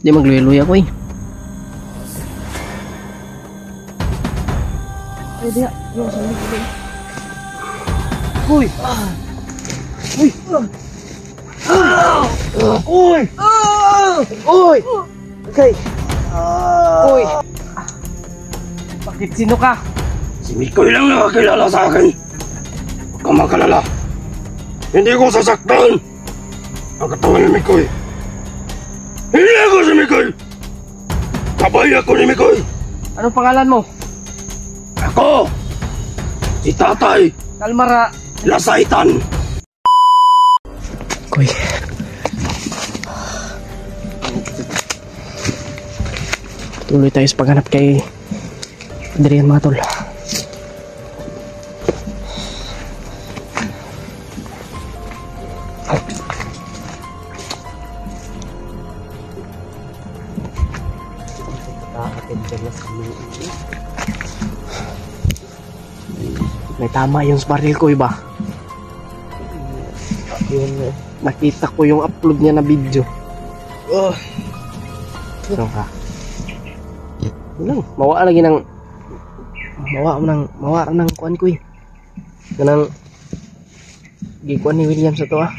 Di magluya-luya ko eh. Ay, diya. Yung sabi ko din. Uy! Uy! Uy! Uy! Okay. Uy! Bakit sino ka? Si Mikoy lang nakakilala sa akin. Huwag kang magalala. Hindi ko sasaktan ang katawan ni Mikoy. Hindi ako si Mikoy. Kabay ako ni Mikoy. Anong pangalan mo? Ako, si Tatay Kalmara. Lasaitan. Koy. Tuloy tayo sa paghanap kay Adrian mga tol. May tama yung baril ko iba. Nakita ko yung upload niya na video. Ano ka? Lang, mawa lagi ng mawa ng kuan ko eh. Kanang gikuan ni William sa to ah.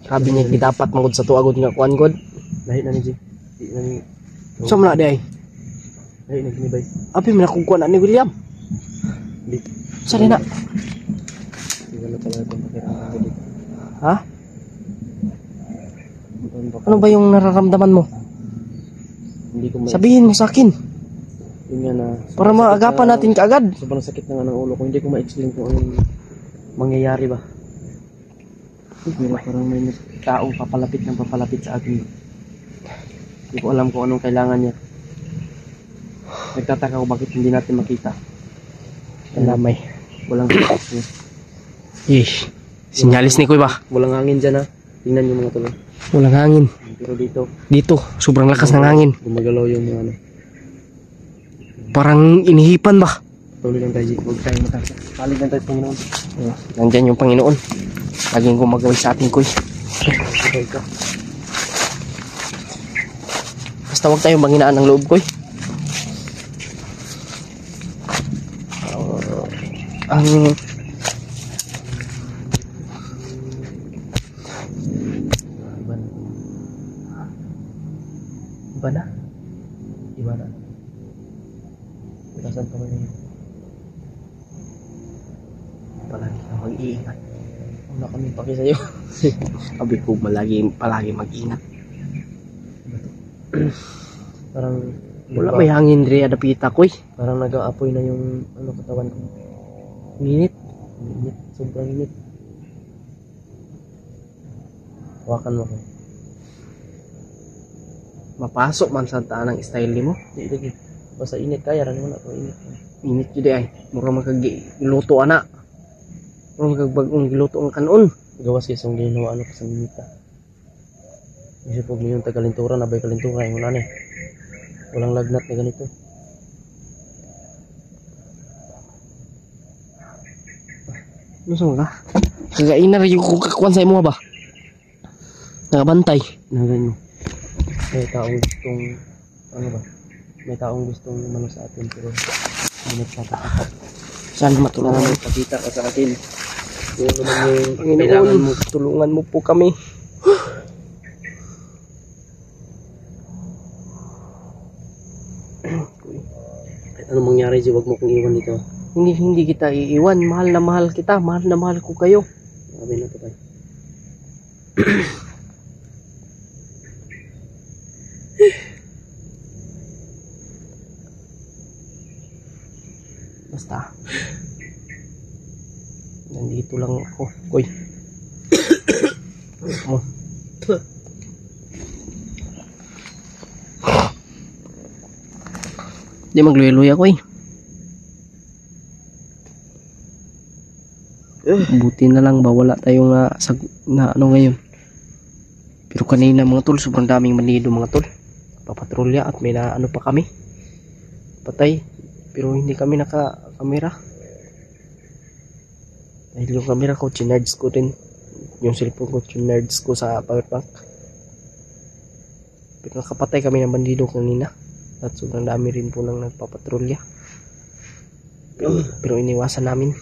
Sabi niya dapat mangod sa to agad nga kuan god. Lahi na ni G. Di na ni. So muna di ay. Lahi na ni bay. Abi man akong kuan ni William. Di. Sa na. Wala pala itong pakiramdam ko dito. Ha? Ano ba yung nararamdaman mo? Hindi ko Sabihin mo sa akin. Yun nga na. Para maagapan natin kaagad. Sobrang sakit na nga ng ulo ko. Hindi ko ma-explain kung anong mangyayari ba. Pero parang may taong papalapit sa akin. Hindi ko alam kung anong kailangan niya. Nagtataka ko bakit hindi natin makita. Alamay. Walang Yeesh. Sinyalis ni Kuy ba? walang hangin dyan ha. Tingnan niyo mga tuloy. Walang hangin. Pero dito, Dito, sobrang lakas ng hangin. gumagalaw yung mga ano. Parang inihipan ba? Tuloy lang tayo. Huwag tayo matasa. Palig lang tayo sa Panginoon. Nandyan yung Panginoon. Laging gumagawin sa atin, Kuy. Okay ka. Basta huwag tayong manghinaan ng loob, Kuy. Ang Iba na? Iba na? Saan pa ba yun? palagi kang mag-iingat. Wala kami paki sa'yo. Sabi ko palagi mag-ingat. Parang Wala may hangin rin adapita, Kuy. parang nag-aapoy na yung ano katawan ko. Minit. Init. Sobrang init. Hawakan mo ko. Mapasok man sa tanang style mo. Di lagi. Basta init kaya rin mo na kung init. Minit yun ay. Mura magkagiluto ana. Mura magkagbagong giluto ang kanon. Gawas kayo sa ginawa ano sa minita. Isip po yung tagalintura, nabay kalintura yung ano eh. Walang lagnat na ganito. Lusong ka? Kagaina rin yung kukakuan sa imo ba? Nakabantay. Nagan mo. May taong gustong ano ba? May taong gustong umano sa atin pero hindi nagpapakita. Saan matulungan mo? Pakita ka sa atin. Kung ano man yung Panginoon, kailangan mo. tulungan mo po kami. Kahit anong mangyari dyan, huwag mo kong iwan dito. Hindi kita iiwan. Mahal na mahal kita. Mahal na mahal ko kayo. Sabi na to tayo. Basta. Nandito lang ako. Koy. Mo. Di magluya-luya ko eh. Buti na lang ba wala tayong na ano ngayon. Pero kanina mga tol, sobrang daming manido mga tol. Papatrolya at may na ano pa kami. Patay. Pero hindi kami naka-camera. Dahil yung camera ko, chinards ko din. Yung cellphone ko, chinards ko sa power bank. Pero nakapatay kami ng bandido kanina. At sobrang dami rin po nang nagpapatrolya. Pero iniwasan namin.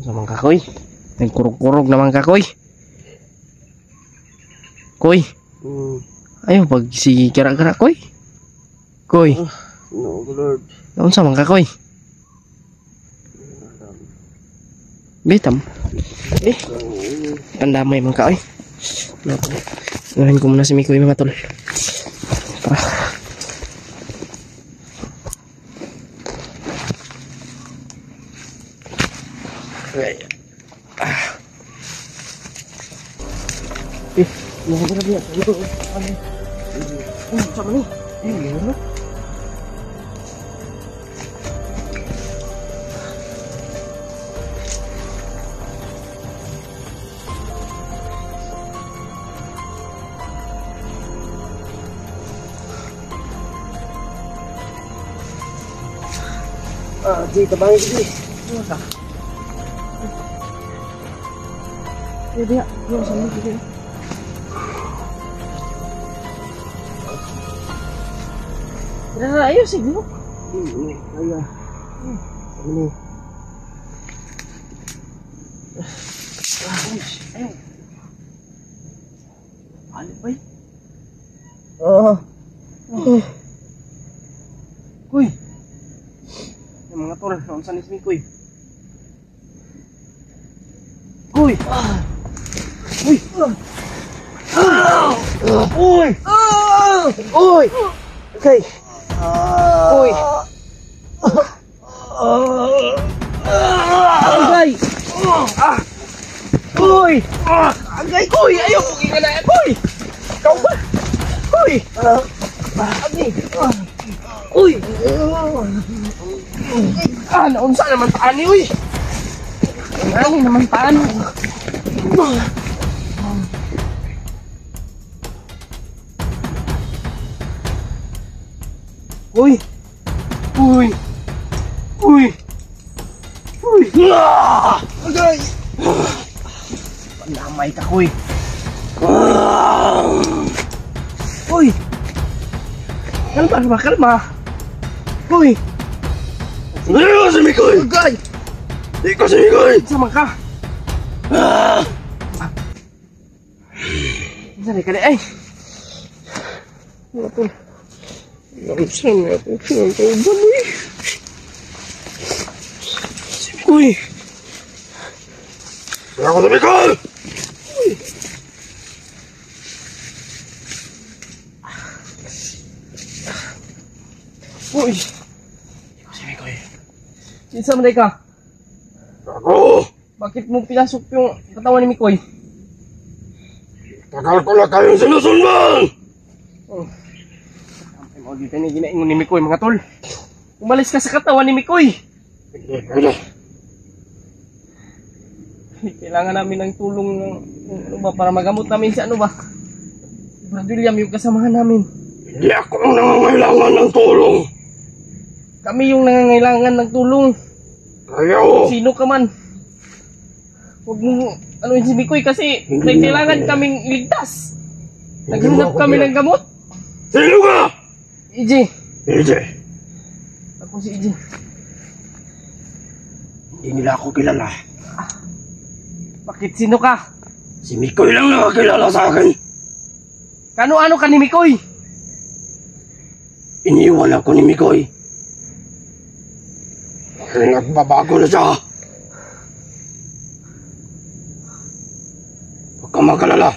Sa mga kakoy. Nagkurog-kurog naman kakoy. Koy. Ayaw pag si kira-kira koy. Koy. No, Lord. Naon sa mga kakoy. Bitam. Pandamay mga kakoy. Ngayon ko muna si Mikoy mga tol. Tara. Nakapara niya. Sama ni. Ano? Di, tabangin ko, Di. Ano ka? Di, yung sama ko, Di. Ayos siguro. Kaya. Ano? Ayaw. Ano ba yun? Kuy. Yung mga tol, naon sa nismi kuy. Kuy. Uy. Uy. Uy. Okay. Uy. Agay. Uy. Agay kuy, ayaw ko giganayan kuy. Ikaw ba? Uy. Agay. Uy. Naunsa naman taan ni uy. Ano naman taan? Uy! Uy! Uy! Uy! Agay! Pandamay ka, kuy! Uy! Kalma, kalma! Uy! Hindi ko si Mikoy! Agay! Hindi ko si Mikoy! Sama ka! Sari ka ay! Ano to? Saan nga ako? Saan ka ba mo eh? Uy! Hindi ko si Mikoy! Uy! Ikaw si Mikoy. Sinsa mo ka? Ako! Bakit mo pinasok yung katawan ni Mikoy? Tagal ko na kayong sinusundan! Ay mo dito ni ginaingon ni Mikoy mga tol. Umalis ka sa katawan ni Mikoy. Hindi pwede. Kailangan namin ng tulong ng ano ba para magamot namin si ano ba? Brad William yung kasamahan namin. Hindi ako ang nangangailangan ng tulong. Kami yung nangangailangan ng tulong. Kayo! Sino ka man? Huwag mo ano si Mikoy kasi may kailangan kaming iligtas. Naghanap kami ng gamot. Sino ka? EJ. EJ. Ako si EJ. Hindi nila ako kilala. Bakit sino ka? Si Mikoy lang nakakilala sa akin. Kano-ano ka ni Mikoy? Iniwan ako ni Mikoy. Nagbabago na siya. Huwag kang magalala.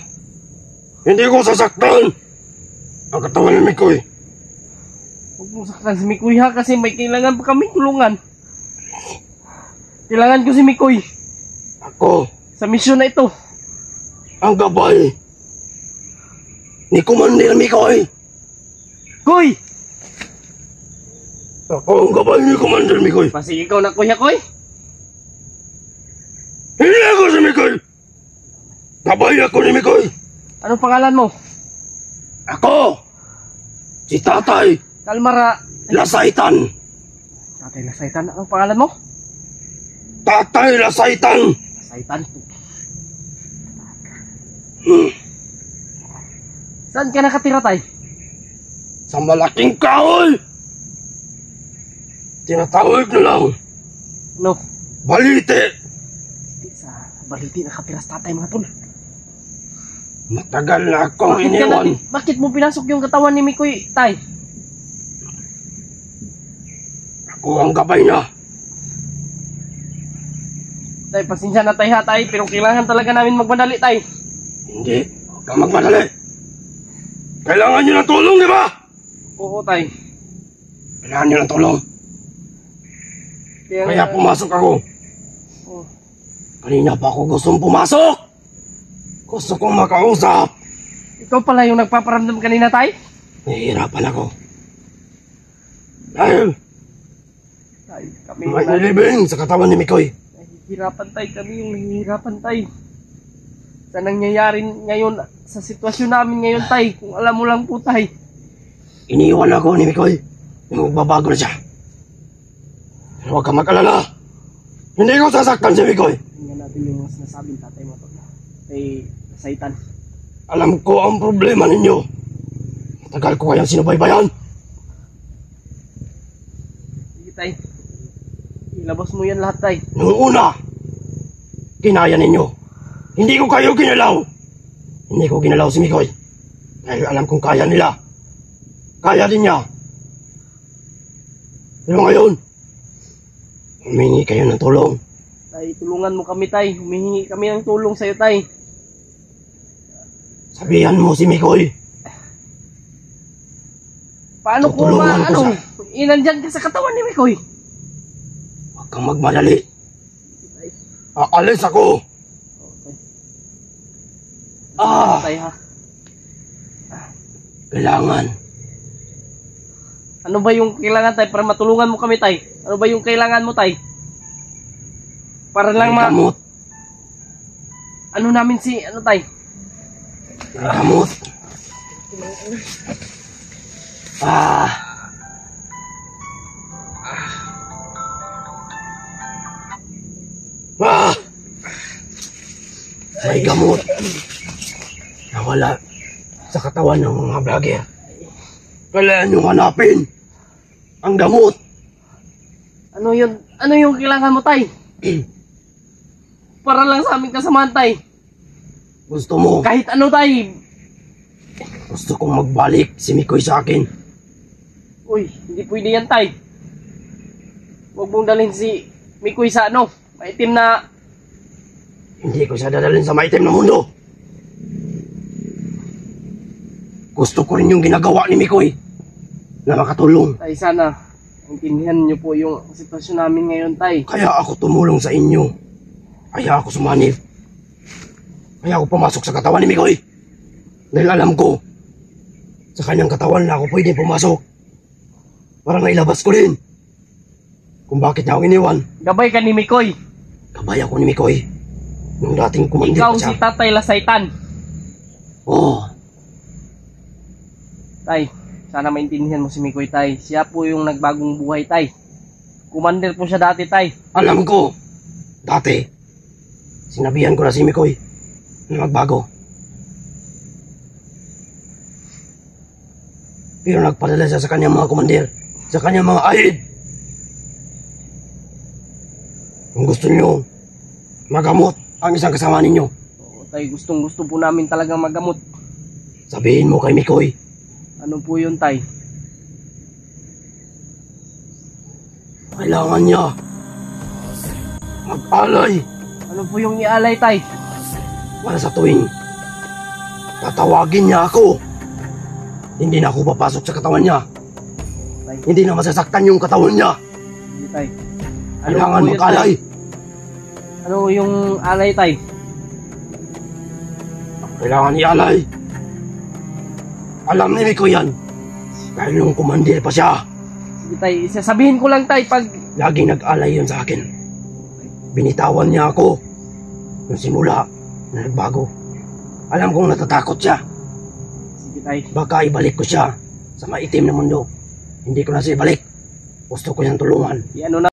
Hindi ko sasaktan ang katawan ni Mikoy. Huwag mo saktan si Mikoy ha kasi may kailangan pa kami tulungan. Kailangan ko si Mikoy Ako sa misyon na ito. ang gabay ni Commander Mikoy. Koy! Ako ang gabay ni Commander Mikoy. Pasig ikaw na kuya Koy. Hindi ako si Mikoy. Gabay ako ni Mikoy. Anong pangalan mo? Ako si Tatay Kalmara. Lasaitan. Tatay Lasaitan. Anong pangalan mo? Tatay Lasaitan. Lasaitan. Saan ka nakatira, tay? Sa malaking kahoy! Tinatawag na lang, Ano? balite! Sa baliti nakatira sa tatay, mga tol. Matagal na akong Bakit iniwan. bakit mo pinasok yung katawan ni Mikoy, tay? Ako ang gabay niya. Tay, pasensya na tay ha, tay. Pero kailangan talaga namin magmadali, tay. Hindi, huwag kang magmadali. Kailangan niyo ng tulong, di ba? Oo, tay. Kailangan niyo ng tulong. Kaya pumasok ako. Oh. Kanina pa ako gustong pumasok. Gusto kong makausap. Ikaw pala yung nagpaparamdam kanina, tay? Nahihirapan ako. Dahil Tay, kami may nalibing sa katawan ni Mikoy. nahihirapan, tay. Kami yung nahihirapan, tay. Sa nangyayari ngayon, sa sitwasyon namin ngayon, tay. Kung alam mo lang po, tay. Iniwan ako ni Mikoy. Magbabago na siya. Pero huwag kang mag-alala. Hindi ko sasaktan si Mikoy. Tingnan natin yung sinasabing tatay mo to. Tay, Saitan. Alam ko ang problema ninyo. Matagal ko kayang sinubaybayan. Sige, tay. Ilabas mo yan lahat, tay. Noong una, kinaya ninyo. Hindi ko kayo ginalaw. Hindi ko ginalaw si Mikoy. Dahil alam kong kaya nila. Kaya din niya. Pero ngayon, humingi kayo ng tulong. Tay, tulungan mo kami, tay. Humihingi kami ng tulong sa'yo, tay. Sabihan mo si Mikoy. Paano ko Tutulungan ko siya. Inandyan ka sa katawan ni Mikoy. Huwag kang magmadali. Tay. Aalis ako. Okay. Ah! Tay, ha? Kailangan. Ano ba yung kailangan, tay? Para matulungan mo kami, tay. Ano ba yung kailangan mo, tay? Para lang May gamot. Ano namin si... Ano, tay? May gamot. Ah. Ah. May gamot. Nawala sa katawan ng mga vlogger. Kailangan nyo hanapin ang gamot. Ano yun? Ano yung kailangan mo, tay? Para lang sa aming kasamahan, tay. Gusto mo, Kahit ano, tay. gusto kong magbalik si Mikoy sa akin. Uy, hindi pwede yan, tay. Huwag mong dalhin si Mikoy sa ano. Maitim na... Hindi ko siya dadalhin sa maitim na mundo. Gusto ko rin yung ginagawa ni Mikoy na makatulong. Tay, sana intindihan niyo po yung sitwasyon namin ngayon, tay. Kaya ako tumulong sa inyo. Kaya ako sumanib. Kaya ako pumasok sa katawan ni Mikoy. Dahil alam ko, sa kanyang katawan na ako pwede pumasok. Para nailabas ko din kung bakit niya ako iniwan. Gabay ka ni Mikoy. Kabay ako ni Mikoy. Nung dating kumandir Ikaw pa siya. si Tatay Lasaitan. Oo. Tay, sana maintindihan mo si Mikoy, tay. Siya po yung nagbagong buhay, tay. Commander po siya dati, tay. Alam ko. Dati. Sinabihan ko na si Mikoy na magbago. Pero nagpadala siya sa kanyang mga komandir. Sa kanyang mga ahid. Kung gusto niyo magamot ang isang kasama ninyo, Oo, tay, gustong gusto po namin talagang magamot. sabihin mo kay Mikoy. Ano po yun, tay? Kailangan niya mag-alay Ano po yung ialay, tay? para sa tuwing tatawagin niya ako. Hindi na ako papasok sa katawan niya. Tay, Hindi na masasaktan yung katawan niya. hindi, tay. Kailangan po yun, mag-alay. tay? Ano yung alay, tay? Kailangan ialay. Alam ni Mikoy yan. Dahil nung kumandir pa siya, Sige, tay. Sasabihin ko lang, tay, pag... laging nag-alay yun sa akin. Binitawan niya ako. Nung simula na nagbago. Alam kong natatakot siya. Sige, tay. Baka ibalik ko siya sa maitim na mundo. Hindi ko na siya ibalik. Gusto ko niyang tulungan. Ano na